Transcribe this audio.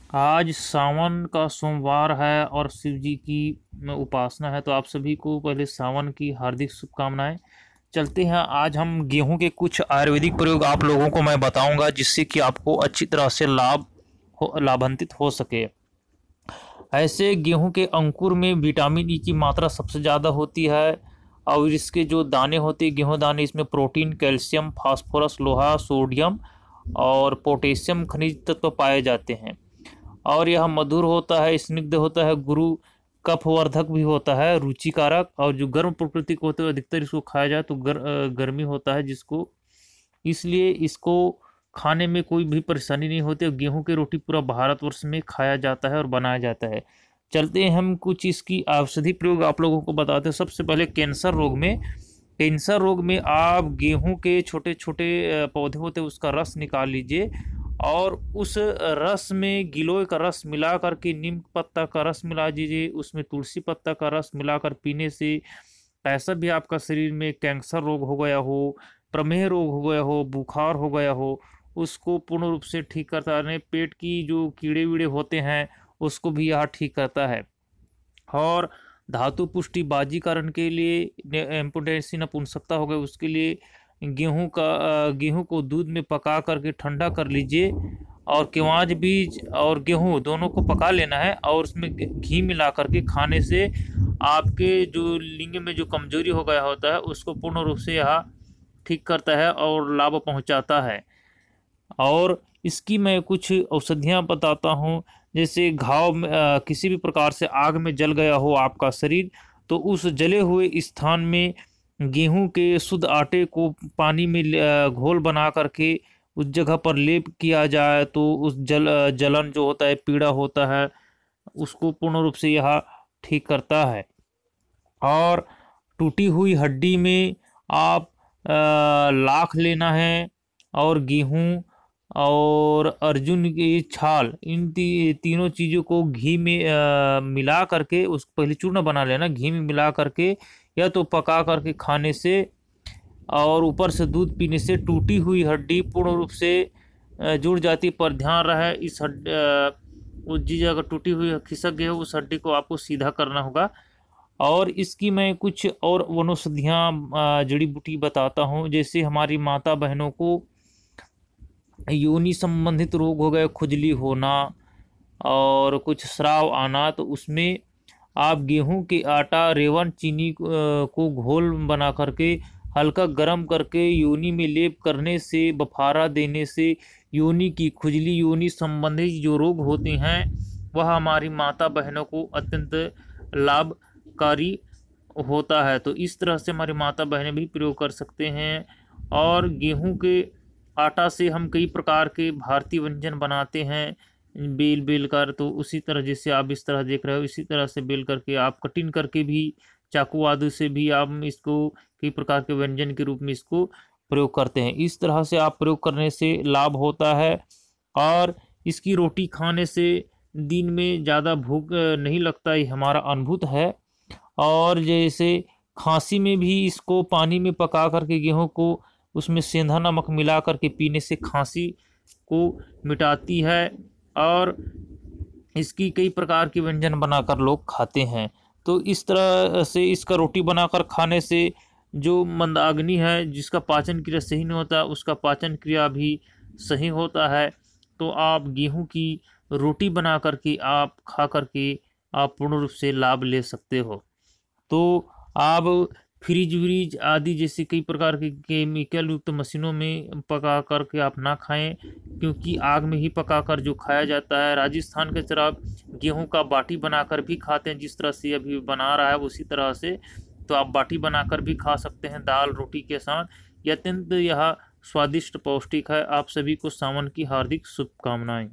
आज सावन का सोमवार है और शिव जी की उपासना है, तो आप सभी को पहले सावन की हार्दिक शुभकामनाएं। चलते हैं, आज हम गेहूं के कुछ आयुर्वेदिक प्रयोग आप लोगों को मैं बताऊंगा, जिससे कि आपको अच्छी तरह से लाभान्वित हो सके। ऐसे गेहूं के अंकुर में विटामिन ई की मात्रा सबसे ज़्यादा होती है, और इसके जो दाने होते हैं, गेहूं दाने, इसमें प्रोटीन, कैल्शियम, फास्फोरस, लोहा, सोडियम और पोटेशियम खनिज तत्व पाए जाते हैं। और यह मधुर होता है, स्निग्ध होता है, गुरु कफवर्धक भी होता है, रुचिकारक, और जो गर्म प्रकृति को होते हैं अधिकतर इसको खाया जाए तो गर्मी होता है जिसको, इसलिए इसको खाने में कोई भी परेशानी नहीं होती। और गेहूं की रोटी पूरा भारतवर्ष में खाया जाता है और बनाया जाता है। चलते हैं, हम कुछ इसकी औषधि प्रयोग आप लोगों को बताते हैं। सबसे पहले कैंसर रोग में आप गेहूं के छोटे छोटे पौधे होते हैं उसका रस निकाल लीजिए, और उस रस में गिलोय का रस मिला करके नीम पत्ता का रस मिला दीजिए, उसमें तुलसी पत्ता का रस मिलाकर पीने से ऐसा भी आपका शरीर में कैंसर रोग हो गया हो, प्रमेह रोग हो गया हो, बुखार हो गया हो, उसको पूर्ण रूप से ठीक करता है। पेट की जो कीड़े वीड़े होते हैं उसको भी यह ठीक करता है। और धातु पुष्टि बाजीकरण के लिए, इम्पोर्टेंसी नपुंसकता हो गई उसके लिए, गेहूं को दूध में पका करके ठंडा कर लीजिए, और केवांच बीज और गेहूं दोनों को पका लेना है, और उसमें घी मिला करके खाने से आपके जो लिंग में जो कमजोरी हो गया होता है उसको पूर्ण रूप से यह ठीक करता है और लाभ पहुंचाता है। और इसकी मैं कुछ औषधियाँ बताता हूँ। जैसे किसी भी प्रकार से आग में जल गया हो आपका शरीर, तो उस जले हुए स्थान में गेहूं के शुद्ध आटे को पानी में घोल बना करके उस जगह पर लेप किया जाए, तो उस जलन जो होता है, पीड़ा होता है, उसको पूर्ण रूप से यह ठीक करता है। और टूटी हुई हड्डी में आप लाख लेना है, और गेहूं और अर्जुन की छाल, इन तीनों चीज़ों को घी में मिला करके, उस पहले चूर्ण बना लेना, घी में मिला करके या तो पका करके खाने से, और ऊपर से दूध पीने से टूटी हुई हड्डी पूर्ण रूप से जुड़ जाती। पर ध्यान रहे, उस चीज़ अगर टूटी हुई खिसक गई हो उस हड्डी को आपको सीधा करना होगा। और इसकी मैं कुछ और वनौषधियाँ जड़ी बूटी बताता हूँ। जैसे हमारी माता बहनों को योनि संबंधित रोग हो गए, खुजली होना और कुछ स्राव आना, तो उसमें आप गेहूं के आटा, रेवन, चीनी को घोल बना करके हल्का गर्म करके योनि में लेप करने से, बफारा देने से योनि की खुजली, योनि संबंधित जो रोग होते हैं वह हमारी माता बहनों को अत्यंत लाभकारी होता है। तो इस तरह से हमारी माता बहनें भी प्रयोग कर सकते हैं। और गेहूं के आटा से हम कई प्रकार के भारतीय व्यंजन बनाते हैं, बेल कर, तो उसी तरह जैसे आप इस तरह देख रहे हो, इसी तरह से बेल करके आप कटिंग करके भी, चाकू आदि से भी आप इसको कई प्रकार के व्यंजन के रूप में इसको प्रयोग करते हैं। इस तरह से आप प्रयोग करने से लाभ होता है। और इसकी रोटी खाने से दिन में ज़्यादा भूख नहीं लगता, ये हमारा अनुभूत है। और जैसे खांसी में भी इसको पानी में पका करके गेहूं को, उसमें सेंधा नमक मिला करके पीने से खांसी को मिटाती है। और इसकी कई प्रकार के व्यंजन बनाकर लोग खाते हैं। तो इस तरह से इसका रोटी बनाकर खाने से जो मंदाग्नि है, जिसका पाचन क्रिया सही नहीं होता, उसका पाचन क्रिया भी सही होता है। तो आप गेहूं की रोटी बना करके आप खा करके आप पूर्ण रूप से लाभ ले सकते हो। तो आप फ्रिज व्रिज आदि जैसे कई प्रकार के केमिकल युक्त मशीनों में पका करके आप ना खाएं, क्योंकि आग में ही पका कर जो खाया जाता है। राजस्थान के तरफ गेहूं का बाटी बनाकर भी खाते हैं, जिस तरह से अभी बना रहा है उसी तरह से, तो आप बाटी बनाकर भी खा सकते हैं दाल रोटी के साथ। यह अत्यंत यह स्वादिष्ट पौष्टिक है। आप सभी को सावन की हार्दिक शुभकामनाएं।